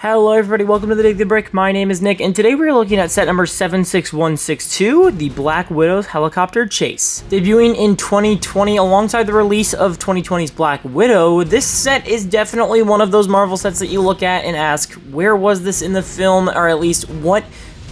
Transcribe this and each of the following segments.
Hello everybody, welcome to the Dig the Brick. My name is Nick, and today we're looking at set number 76162, the Black Widow's helicopter chase. Debuting in 2020 alongside the release of 2020's Black Widow, this set is definitely one of those Marvel sets that you look at and ask, where was this in the film, or at least what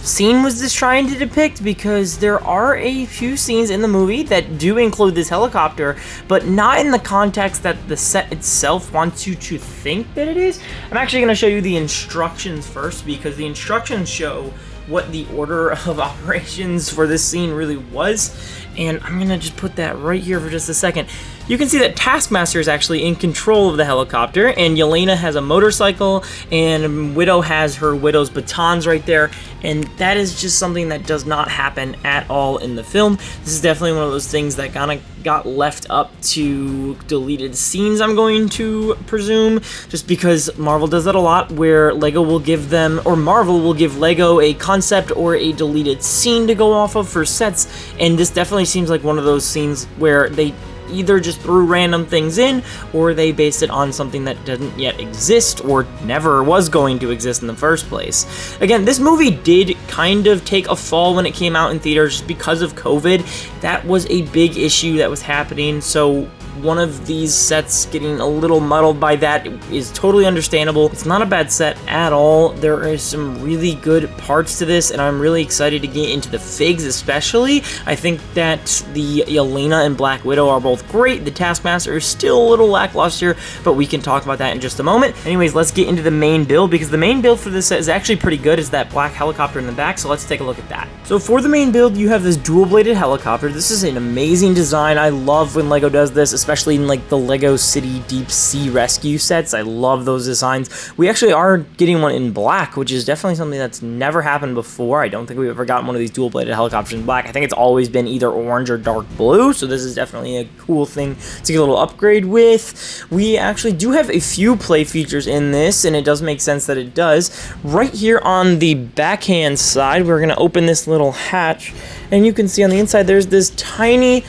scene was this trying to depict? Because there are a few scenes in the movie that do include this helicopter, but not in the context that the set itself wants you to think that it is. I'm actually going to show you the instructions first, because the instructions show what the order of operations for this scene really was, and I'm going to just put that right here for just a second. You can see that Taskmaster is actually in control of the helicopter, and Yelena has a motorcycle, and Widow has her Widow's batons right there, and that is just something that does not happen at all in the film. This is definitely one of those things that kind of got left up to deleted scenes, I'm going to presume, just because Marvel does that a lot, where Lego will give them, or Marvel will give Lego a concept or a deleted scene to go off of for sets, and this definitely seems like one of those scenes where they either just threw random things in, or they based it on something that doesn't yet exist, or never was going to exist in the first place. Again, this movie did kind of take a fall when it came out in theaters just because of COVID. That was a big issue that was happening, so one of these sets getting a little muddled by that is totally understandable. It's not a bad set at all. There are some really good parts to this, and I'm really excited to get into the figs especially. I think that the Yelena and Black Widow are both great. The Taskmaster is still a little lackluster, but we can talk about that in just a moment. Anyways, let's get into the main build, because the main build for this set is actually pretty good. It's that black helicopter in the back, so let's take a look at that. So for the main build, you have this dual-bladed helicopter. This is an amazing design. I love when Lego does this, especially in like the Lego City Deep Sea Rescue sets. I love those designs. We actually are getting one in black, which is definitely something that's never happened before. I don't think we've ever gotten one of these dual-bladed helicopters in black. I think it's always been either orange or dark blue, so this is definitely a cool thing to get a little upgrade with. We actually do have a few play features in this, and it does make sense that it does. Right here on the backhand side, we're going to open this little hatch, and you can see on the inside there's this tiny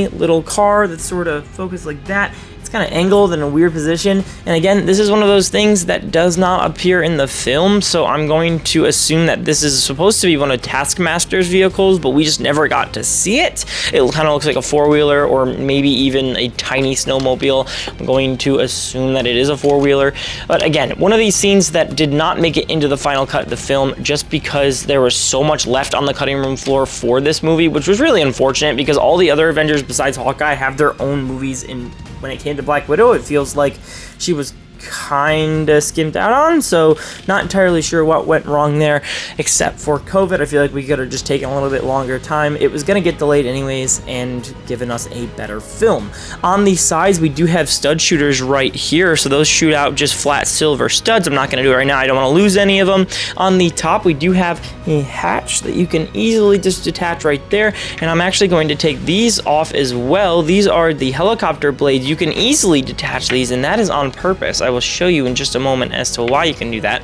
little car that's sort of focused like that. It's kind of angled in a weird position, and again, this is one of those things that does not appear in the film, so I'm going to assume that this is supposed to be one of Taskmaster's vehicles, but we just never got to see it. It kind of looks like a four-wheeler, or maybe even a tiny snowmobile. I'm going to assume that it is a four-wheeler, but again, one of these scenes that did not make it into the final cut of the film just because there was so much left on the cutting room floor for this movie, which was really unfortunate, because all the other Avengers besides Hawkeye have their own movies. When it came to Black Widow, it feels like she was kinda skimped out on, so not entirely sure what went wrong there, except for COVID. I feel like we could have just taken a little bit longer time. It was gonna get delayed anyways and given us a better film. On the sides, we do have stud shooters right here, so those shoot out just flat silver studs. I'm not gonna do it right now, I don't want to lose any of them. On the top, we do have a hatch that you can easily just detach right there, and I'm actually going to take these off as well. These are the helicopter blades. You can easily detach these, and that is on purpose. I will show you in just a moment as to why you can do that.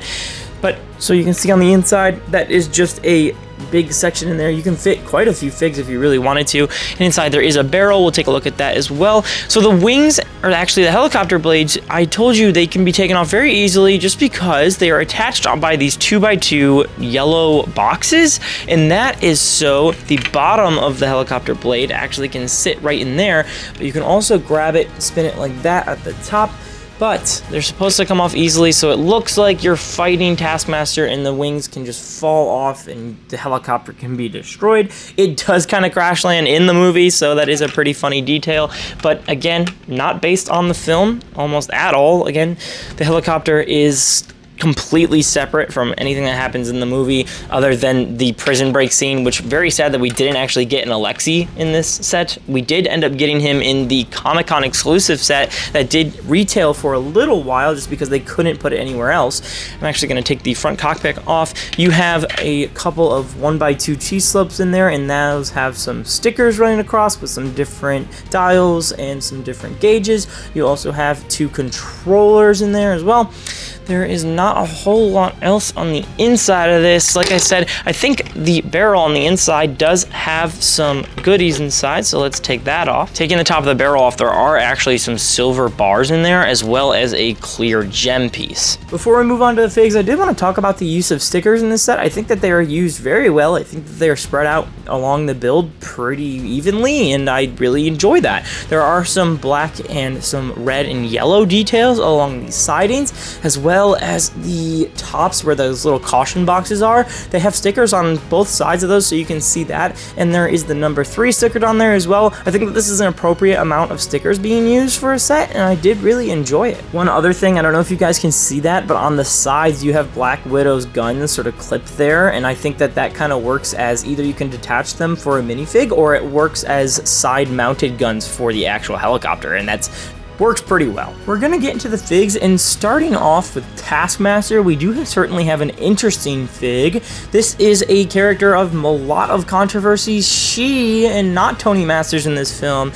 But so you can see on the inside, that is just a big section in there. You can fit quite a few figs if you really wanted to. And inside there is a barrel. We'll take a look at that as well. So the wings are actually the helicopter blades. I told you they can be taken off very easily just because they are attached by these 2x2 yellow boxes. And that is so the bottom of the helicopter blade actually can sit right in there. But you can also grab it, spin it like that at the top. But they're supposed to come off easily, so it looks like you're fighting Taskmaster and the wings can just fall off and the helicopter can be destroyed. It does kind of crash land in the movie, so that is a pretty funny detail. But again, not based on the film almost at all. Again, the helicopter is completely separate from anything that happens in the movie, other than the prison break scene, which very sad that we didn't actually get an Alexei in this set. We did end up getting him in the Comic-Con exclusive set that did retail for a little while just because they couldn't put it anywhere else. I'm actually going to take the front cockpit off. You have a couple of 1x2 cheese slopes in there, and those have some stickers running across with some different dials and some different gauges. You also have two controllers in there as well. There is not not a whole lot else on the inside of this. Like I said, I think the barrel on the inside does have some goodies inside, so let's take that off. Taking the top of the barrel off, there are actually some silver bars in there, as well as a clear gem piece. Before we move on to the figs, I did want to talk about the use of stickers in this set. I think that they are used very well. I think that they are spread out along the build pretty evenly, and I really enjoy that. There are some black and some red and yellow details along the sidings, as well as the tops where those little caution boxes are. They have stickers on both sides of those, so you can see that, and there is the number 3 stickered on there as well. I think that this is an appropriate amount of stickers being used for a set, and I did really enjoy it. One other thing, I don't know if you guys can see that, but on the sides you have Black Widow's guns sort of clipped there, and I think that that kind of works as either you can detach them for a minifig, or it works as side mounted guns for the actual helicopter, and that's works pretty well. We're gonna get into the figs, and starting off with Taskmaster, we do certainly have an interesting fig. This is a character of a lot of controversy. She, and not Tony Masters in this film,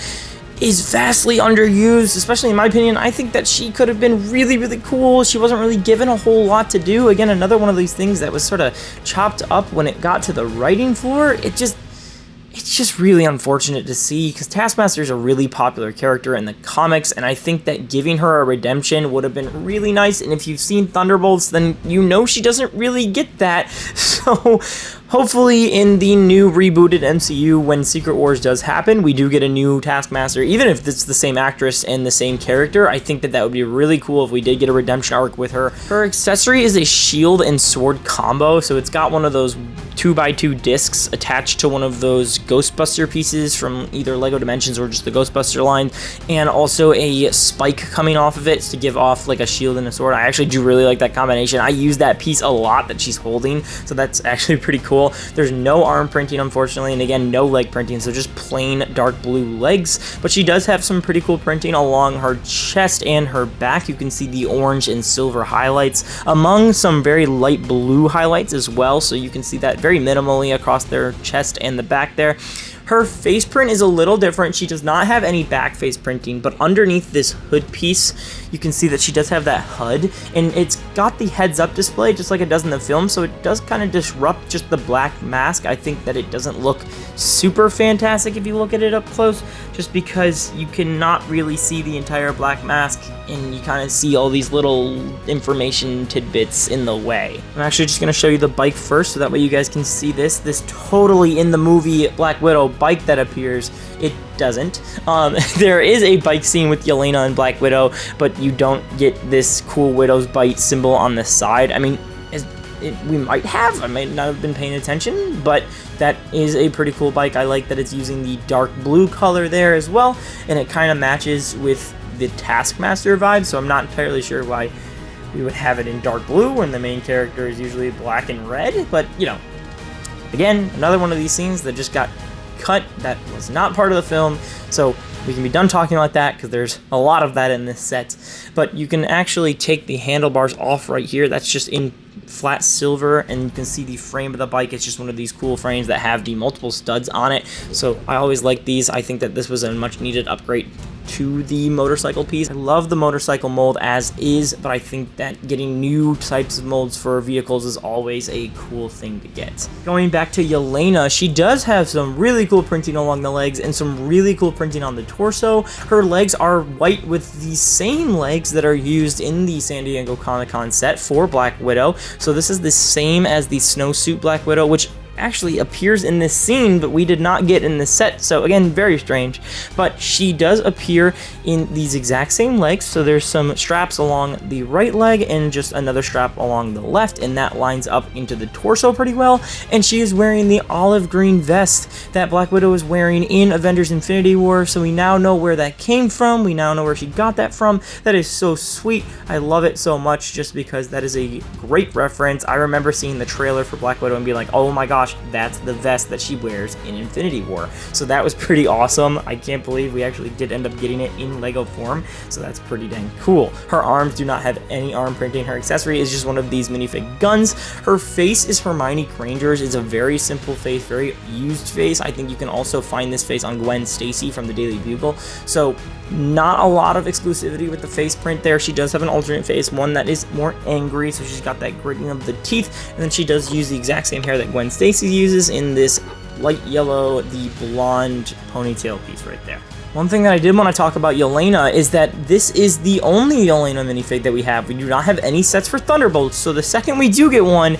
is vastly underused, especially in my opinion. I think that she could have been really cool. She wasn't really given a whole lot to do. Again, another one of these things that was sort of chopped up when it got to the writing floor. It's just really unfortunate to see, because Taskmaster is a really popular character in the comics, and I think that giving her a redemption would have been really nice. And if you've seen Thunderbolts, then you know she doesn't really get that. So hopefully in the new rebooted MCU, when Secret Wars does happen, we do get a new Taskmaster. Even if it's the same actress and the same character, I think that that would be really cool if we did get a redemption arc with her. Her accessory is a shield and sword combo, so it's got one of those 2x2 discs attached to one of those Ghostbuster pieces from either Lego Dimensions or just the Ghostbuster line, and also a spike coming off of it to give off like a shield and a sword. I actually do really like that combination. I use that piece a lot that she's holding, so that's actually pretty cool. There's no arm printing, unfortunately, and again, no leg printing, so just plain dark blue legs, but she does have some pretty cool printing along her chest and her back. You can see the orange and silver highlights among some very light blue highlights as well, so you can see that very minimally across their chest and the back there. Her face print is a little different. She does not have any back face printing, but underneath this hood piece, you can see that she does have that HUD, and it's got the heads-up display just like it does in the film, so it does kind of disrupt just the black mask. I think that it doesn't look super fantastic if you look at it up close, just because you cannot really see the entire black mask, and you kind of see all these little information tidbits in the way. I'm actually just going to show you the bike first, so that way you guys can see this. This totally in the movie Black Widow bike that appears. It doesn't. There is a bike scene with Yelena and Black Widow, but you don't get this cool Widow's bite symbol on the side. I mean, we might have. I might not have been paying attention, but that is a pretty cool bike. I like that it's using the dark blue color there as well, and it kind of matches with the Taskmaster vibe, so I'm not entirely sure why we would have it in dark blue when the main character is usually black and red, but, you know, again, another one of these scenes that just got cut that was not part of the film, so we can be done talking about that because there's a lot of that in this set. But you can actually take the handlebars off right here. That's just in flat silver, and you can see the frame of the bike. It's just one of these cool frames that have the multiple studs on it, so I always like these. I think that this was a much needed upgrade to the motorcycle piece. I love the motorcycle mold as is, but I think that getting new types of molds for vehicles is always a cool thing to get. Going back to Yelena, she does have some really cool printing along the legs and some really cool printing on the torso. Her legs are white with the same legs that are used in the San Diego Comic-Con set for Black Widow. So this is the same as the snowsuit Black Widow, which actually appears in this scene, but we did not get in the set, so again, very strange. But she does appear in these exact same legs, so there's some straps along the right leg and just another strap along the left, and that lines up into the torso pretty well. And she is wearing the olive green vest that Black Widow is wearing in Avengers Infinity War, so we now know where that came from. We now know where she got that from. That is so sweet. I love it so much just because that is a great reference. I remember seeing the trailer for Black Widow and being like, oh my gosh, that's the vest that she wears in Infinity War. So that was pretty awesome. I can't believe we actually did end up getting it in Lego form, so that's pretty dang cool. Her arms do not have any arm printing. Her accessory is just one of these minifig guns. Her face is Hermione Granger's. It's a very simple face, very used face. I think you can also find this face on Gwen Stacy from the Daily Bugle. So Not a lot of exclusivity with the face print there. She does have an alternate face, one that is more angry, so she's got that gritting of the teeth, and then she does use the exact same hair that Gwen Stacy uses in this light yellow, the blonde ponytail piece right there. One thing that I did want to talk about Yelena is that this is the only Yelena minifig that we have. We do not have any sets for Thunderbolts, so the second we do get one,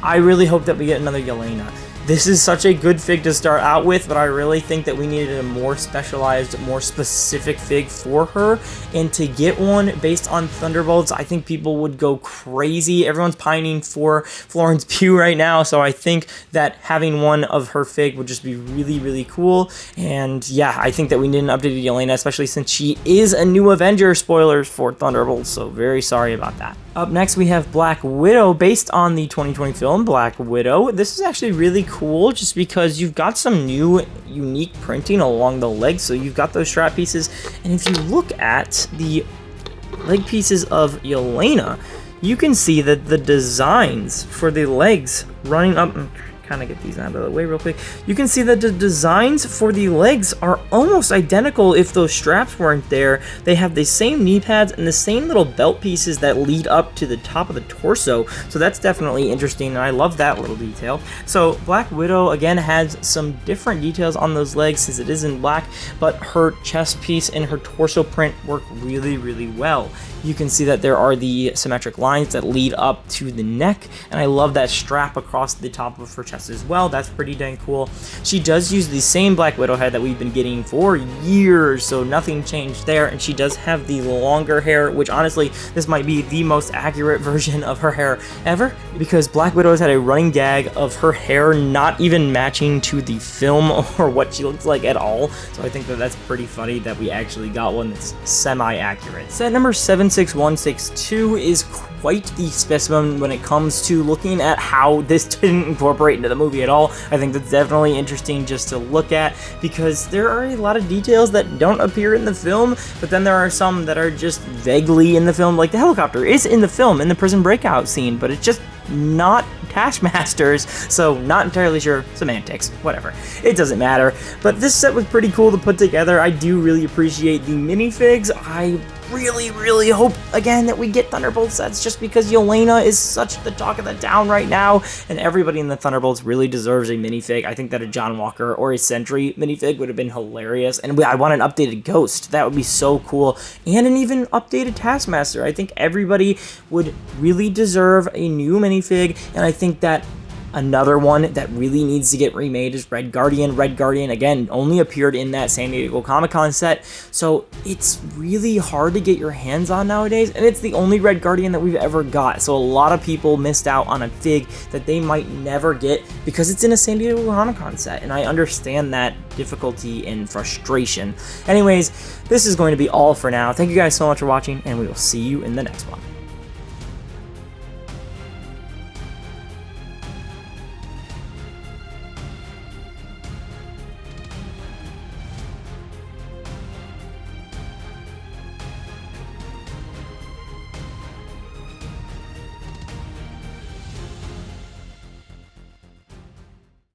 I really hope that we get another Yelena. This is such a good fig to start out with, but I really think that we needed a more specialized, more specific fig for her, and to get one based on Thunderbolts, I think people would go crazy. Everyone's pining for Florence Pugh right now, so I think that having one of her fig would just be really, really cool. And yeah, I think that we need an updated Yelena, especially since she is a new Avenger, spoilers for Thunderbolts, so very sorry about that. Up next, we have Black Widow, based on the 2020 film Black Widow. This is actually really cool just because you've got some new unique printing along the legs, so you've got those strap pieces, and if you look at the leg pieces of Yelena, you can see that the designs for the legs running up, kind of get these out of the way real quick, you can see that the designs for the legs are almost identical. If those straps weren't there, they have the same knee pads and the same little belt pieces that lead up to the top of the torso, so that's definitely interesting, and I love that little detail. So Black Widow again has some different details on those legs since it is in black, but her chest piece and her torso print work really, really well. You can see that there are the symmetric lines that lead up to the neck, and I love that strap across the top of her chest as well. That's pretty dang cool. She does use the same Black Widow head that we've been getting for years, so nothing changed there, and she does have the longer hair, which honestly, this might be the most accurate version of her hair ever, because Black Widow has had a running gag of her hair not even matching to the film or what she looks like at all, so I think that that's pretty funny that we actually got one that's semi-accurate. Set number 76162 is quite the specimen when it comes to looking at how this didn't incorporate into the movie at all. I think that's definitely interesting just to look at, because there are a lot of details that don't appear in the film, but then there are some that are just vaguely in the film, like the helicopter is in the film in the prison breakout scene, but it's just not Taskmaster's, so not entirely sure. Semantics, whatever, it doesn't matter. But this set was pretty cool to put together. I do really appreciate the minifigs. I really hope again that we get Thunderbolt sets, just because Yelena is such the talk of the town right now, and everybody in the Thunderbolts really deserves a minifig. I think that a John Walker or a Sentry minifig would have been hilarious, and I want an updated Ghost. That would be so cool, and an even updated Taskmaster. I think everybody would really deserve a new minifig, and I think that another one that really needs to get remade is Red Guardian. Red Guardian, again, only appeared in that San Diego Comic-Con set, so it's really hard to get your hands on nowadays, and it's the only Red Guardian that we've ever got, so a lot of people missed out on a fig that they might never get because it's in a San Diego Comic-Con set, and I understand that difficulty and frustration. Anyways, this is going to be all for now. Thank you guys so much for watching, and we will see you in the next one.